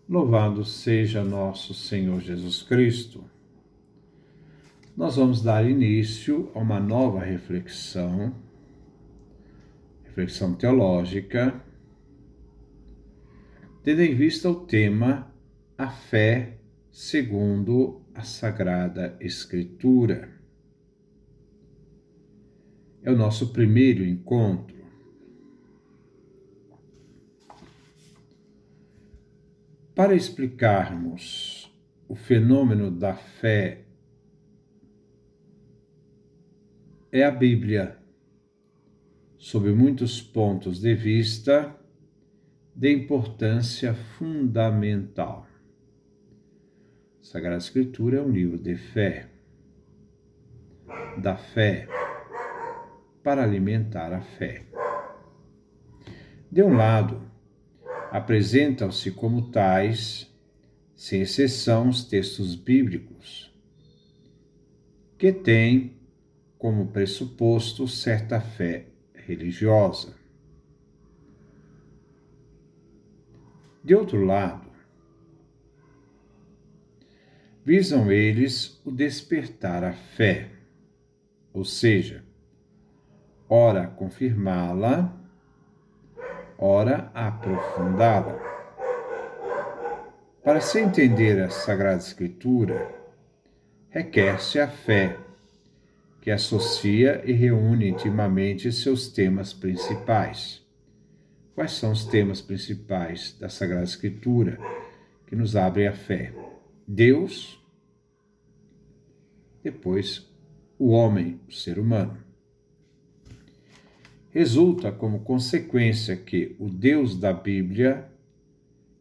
Louvado seja nosso Senhor Jesus Cristo. Nós vamos dar início a uma nova reflexão teológica, tendo em vista o tema A Fé segundo a Sagrada Escritura. É o nosso primeiro encontro. Para explicarmos o fenômeno da fé, é a Bíblia, sob muitos pontos de vista, de importância fundamental. A Sagrada Escritura é um livro de fé, da fé, para alimentar a fé. De um lado, apresentam-se como tais, sem exceção, os textos bíblicos, que têm como pressuposto certa fé religiosa. De outro lado, visam eles o despertar a fé, ou seja, ora confirmá-la, ora aprofundá-la. Para se entender a Sagrada Escritura, requer-se a fé, que associa e reúne intimamente seus temas principais. Quais são os temas principais da Sagrada Escritura que nos abrem a fé? Deus, depois o homem, o ser humano. Resulta como consequência que o Deus da Bíblia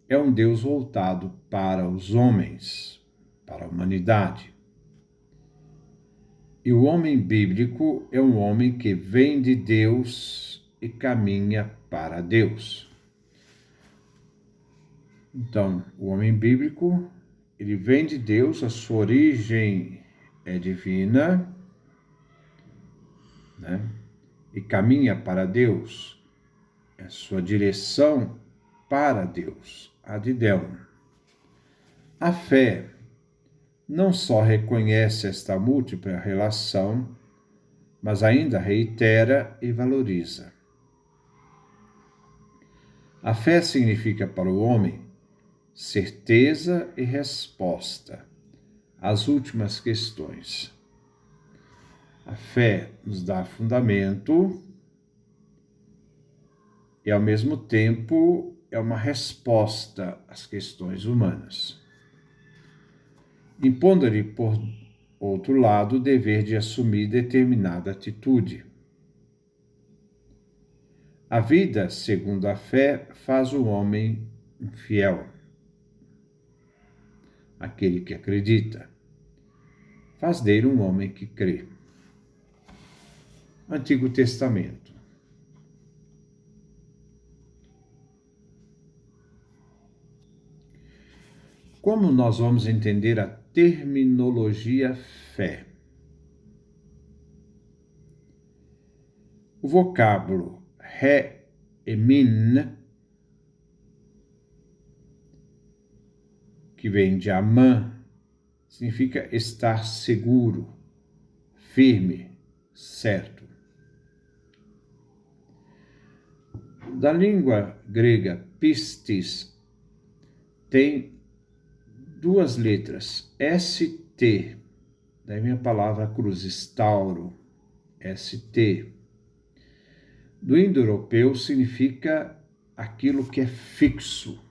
é um Deus voltado para os homens, para a humanidade. E o homem bíblico é um homem que vem de Deus e caminha para Deus. Então, o homem bíblico, ele vem de Deus, a sua origem é divina, né? E caminha para Deus, é a sua direção para Deus, a de Deus. A fé não só reconhece esta múltipla relação, mas ainda reitera e valoriza. A fé significa para o homem certeza e resposta às últimas questões. A fé nos dá fundamento e, ao mesmo tempo, é uma resposta às questões humanas, impondo-lhe, por outro lado, o dever de assumir determinada atitude. A vida, segundo a fé, faz o homem fiel, aquele que acredita, faz dele um homem que crê. Antigo Testamento. Como nós vamos entender a terminologia fé? O vocábulo re-emin, que vem de amã, significa estar seguro, firme, certo. Da língua grega pistis, tem duas letras, ST, daí minha palavra cruzes, Tauro, ST. Do indo-europeu significa aquilo que é fixo,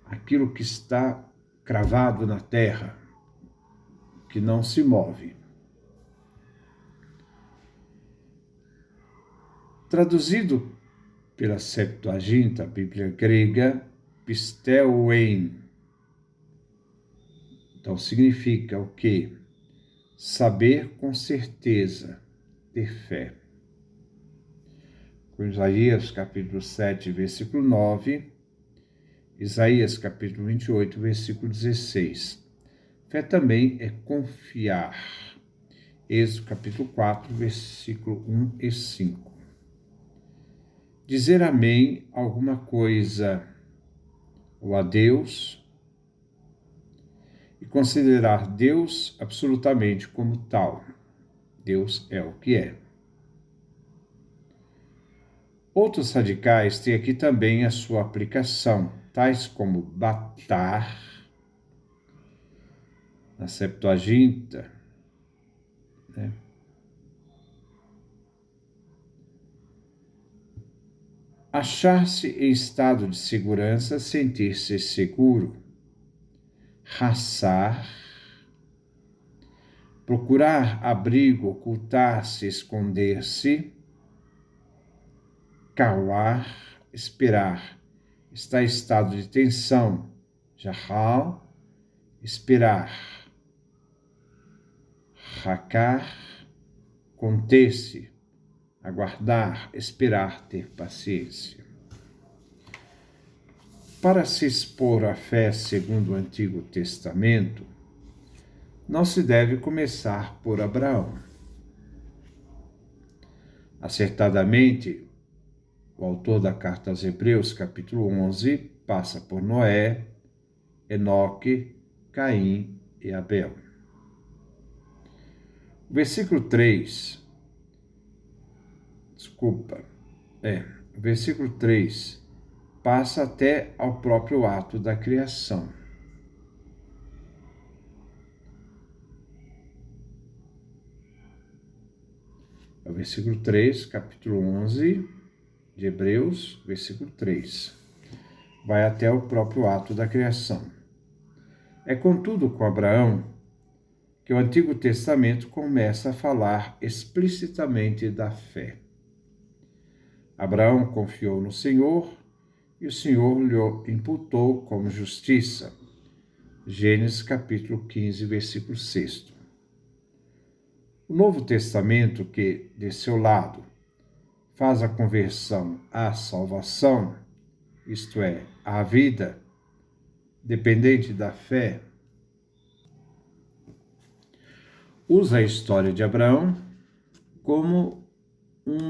aquilo que está cravado na terra, que não se move. Traduzido pela Septuaginta, a Bíblia grega, pisteuein. Então significa o quê? Saber com certeza, ter fé. Com Isaías capítulo 7, versículo 9, Isaías capítulo 28, versículo 16. Fé também é confiar. Êxodo capítulo 4, versículo 1 e 5. Dizer amém a alguma coisa ou a Deus e considerar Deus absolutamente como tal. Deus é o que é. Outros radicais têm aqui também a sua aplicação, tais como batar, na Septuaginta, né? Achar-se em estado de segurança, sentir-se seguro. Raçar, procurar abrigo, ocultar-se, esconder-se. Cauar, esperar, está em estado de tensão. Jahal, esperar. Racar, conter-se, aguardar, esperar, ter paciência. Para se expor à fé segundo o Antigo Testamento, não se deve começar por Abraão. Acertadamente, o autor da carta aos Hebreus, capítulo 11, passa por Noé, Enoque, Caim e Abel. O versículo 3, o versículo 3 passa até ao próprio ato da criação. É o versículo 3, capítulo 11 de Hebreus, versículo 3. Vai até o próprio ato da criação. É contudo com Abraão que o Antigo Testamento começa a falar explicitamente da fé. Abraão confiou no Senhor e o Senhor lhe imputou como justiça. Gênesis capítulo 15, versículo 6. O Novo Testamento, que, de seu lado, faz a conversão à salvação, isto é, à vida, dependente da fé, usa a história de Abraão como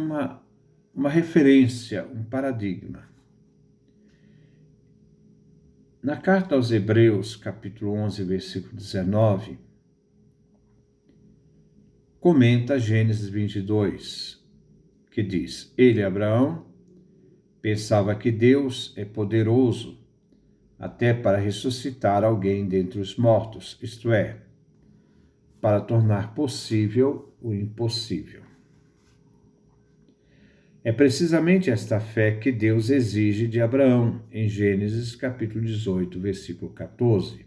uma referência, um paradigma. Na carta aos Hebreus, capítulo 11, versículo 19, comenta Gênesis 22, que diz: Ele, Abraão, pensava que Deus é poderoso até para ressuscitar alguém dentre os mortos, isto é, para tornar possível o impossível. É precisamente esta fé que Deus exige de Abraão, em Gênesis capítulo 18, versículo 14.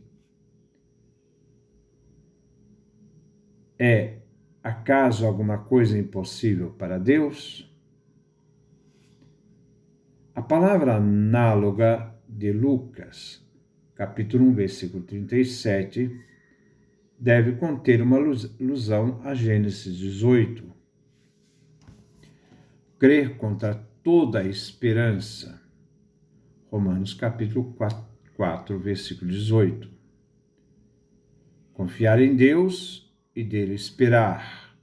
É acaso alguma coisa impossível para Deus? A palavra análoga de Lucas, capítulo 1, versículo 37, deve conter uma alusão a Gênesis 18. Crer contra toda a esperança. Romanos capítulo 4, versículo 18. Confiar em Deus e dele esperar.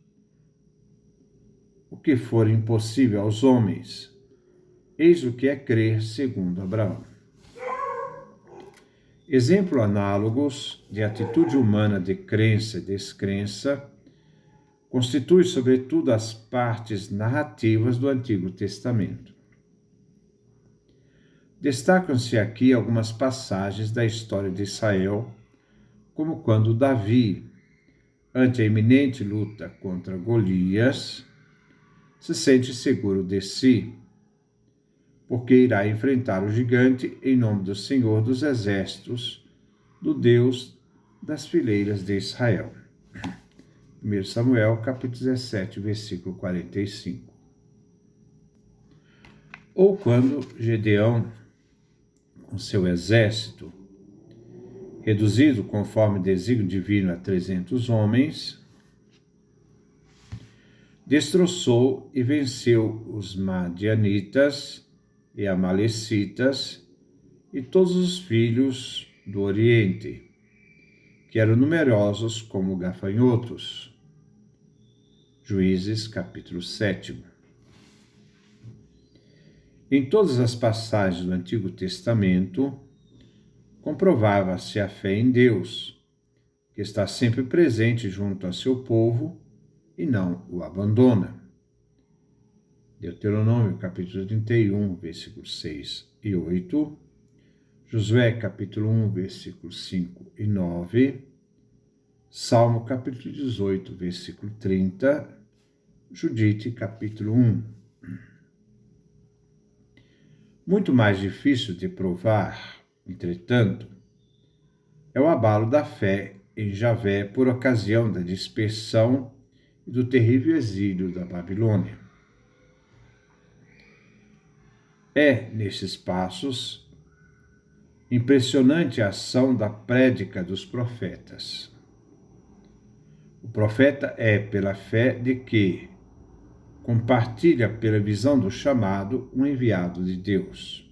O que for impossível aos homens, eis o que é crer segundo Abraão. Exemplo análogos de atitude humana de crença e descrença constitui, sobretudo, as partes narrativas do Antigo Testamento. Destacam-se aqui algumas passagens da história de Israel, como quando Davi, ante a iminente luta contra Golias, se sente seguro de si, porque irá enfrentar o gigante em nome do Senhor dos Exércitos, do Deus das fileiras de Israel. 1 Samuel, capítulo 17, versículo 45. Ou quando Gedeão, com seu exército, reduzido conforme desígnio divino a 300 homens, destroçou e venceu os madianitas e amalecitas e todos os filhos do Oriente, que eram numerosos como gafanhotos. Juízes, capítulo 7. Em todas as passagens do Antigo Testamento, comprovava-se a fé em Deus, que está sempre presente junto a seu povo e não o abandona. Deuteronômio, capítulo 31, versículos 6 e 8. Josué, capítulo 1, versículos 5 e 9. Salmo, capítulo 18, versículo 30. Judite, capítulo 1. Muito mais difícil de provar, entretanto, é o abalo da fé em Javé por ocasião da dispersão e do terrível exílio da Babilônia. É, nesses passos, impressionante a ação da prédica dos profetas. O profeta é, pela fé de que compartilha pela visão do chamado, um enviado de Deus.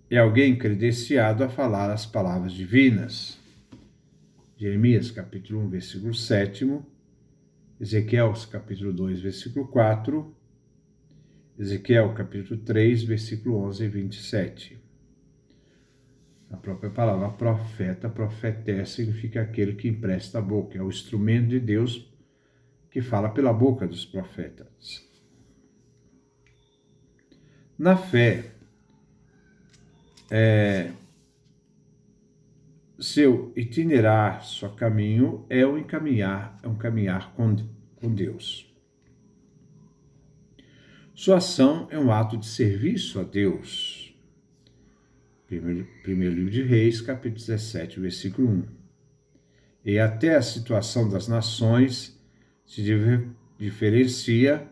É alguém credenciado a falar as palavras divinas. Jeremias, capítulo 1, versículo 7, Ezequiel, capítulo 2, versículo 4, Ezequiel, capítulo 3, versículo 11 e 27. A própria palavra profeta, profeté, significa aquele que empresta a boca, é o instrumento de Deus que fala pela boca dos profetas. Na fé, seu itinerar, seu caminho é um caminhar com Deus. Sua ação é um ato de serviço a Deus. Primeiro livro de Reis, capítulo 17, versículo 1. E até a situação das nações se diferencia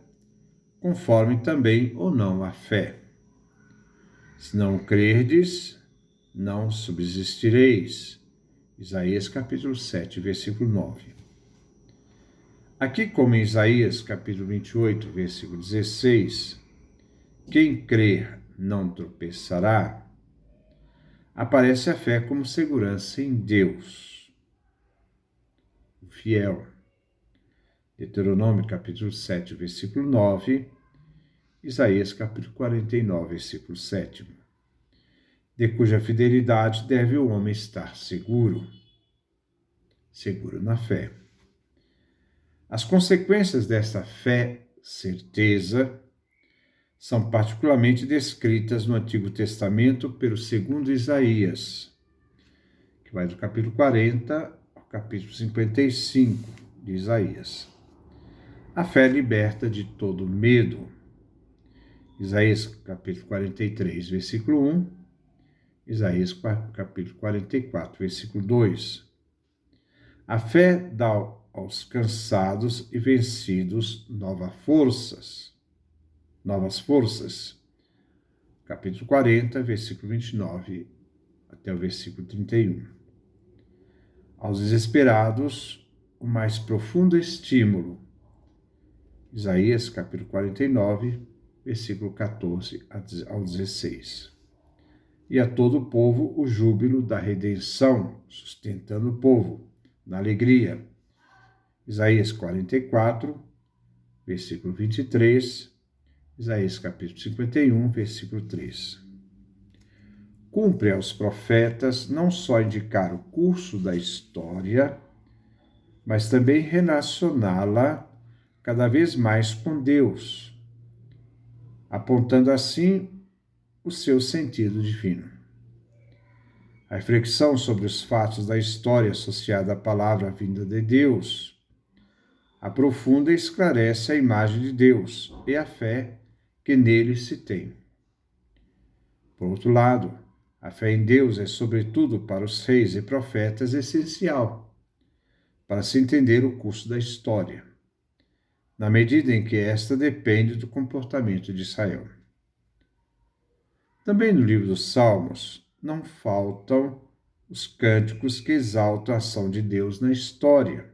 conforme também ou não a fé. Se não crerdes, não subsistireis. Isaías capítulo 7, versículo 9. Aqui, como em Isaías capítulo 28, versículo 16, quem crer não tropeçará, aparece a fé como segurança em Deus, o fiel. Deuteronômio capítulo 7, versículo 9, Isaías capítulo 49, versículo 7. De cuja fidelidade deve o homem estar seguro na fé. As consequências desta fé, certeza, são particularmente descritas no Antigo Testamento pelo segundo Isaías, que vai do capítulo 40 ao capítulo 55 de Isaías. A fé liberta de todo medo. Isaías capítulo 43, versículo 1, Isaías capítulo 44, versículo 2. A fé dá aos cansados e vencidos novas forças. Capítulo 40, versículo 29 até o versículo 31. Aos desesperados, o mais profundo estímulo. Isaías, capítulo 49, versículo 14 ao 16. E a todo o povo o júbilo da redenção, sustentando o povo na alegria. Isaías 44, versículo 23, Isaías capítulo 51, versículo 3. Cumpre aos profetas não só indicar o curso da história, mas também relacioná-la cada vez mais com Deus, apontando assim o seu sentido divino. A reflexão sobre os fatos da história associada à palavra vinda de Deus aprofunda e esclarece a imagem de Deus e a fé que nele se tem. Por outro lado, a fé em Deus é, sobretudo para os reis e profetas, essencial para se entender o curso da história, na medida em que esta depende do comportamento de Israel. Também no livro dos Salmos não faltam os cânticos que exaltam a ação de Deus na história,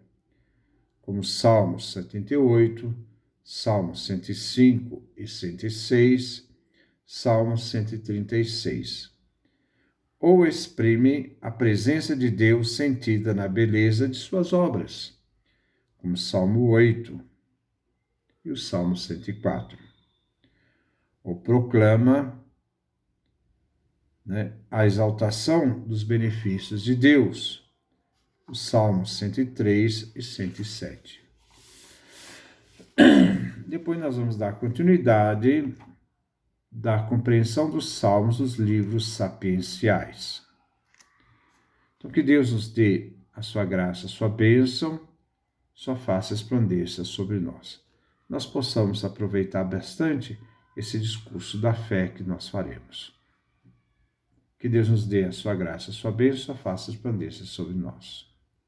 como Salmos 78, Salmos 105 e 106, Salmos 136. Ou exprime a presença de Deus sentida na beleza de suas obras, como Salmo 8 e o Salmo 104. Ou proclama né, a exaltação dos benefícios de Deus. Os Salmos 103 e 107. Depois nós vamos dar continuidade da compreensão dos Salmos dos livros sapienciais. Então, que Deus nos dê a sua graça, a sua bênção, sua face resplandeça sobre nós. Nós possamos aproveitar bastante esse discurso da fé que nós faremos. Que Deus nos dê a sua graça, a sua bênção, sua face resplandeça sobre nós.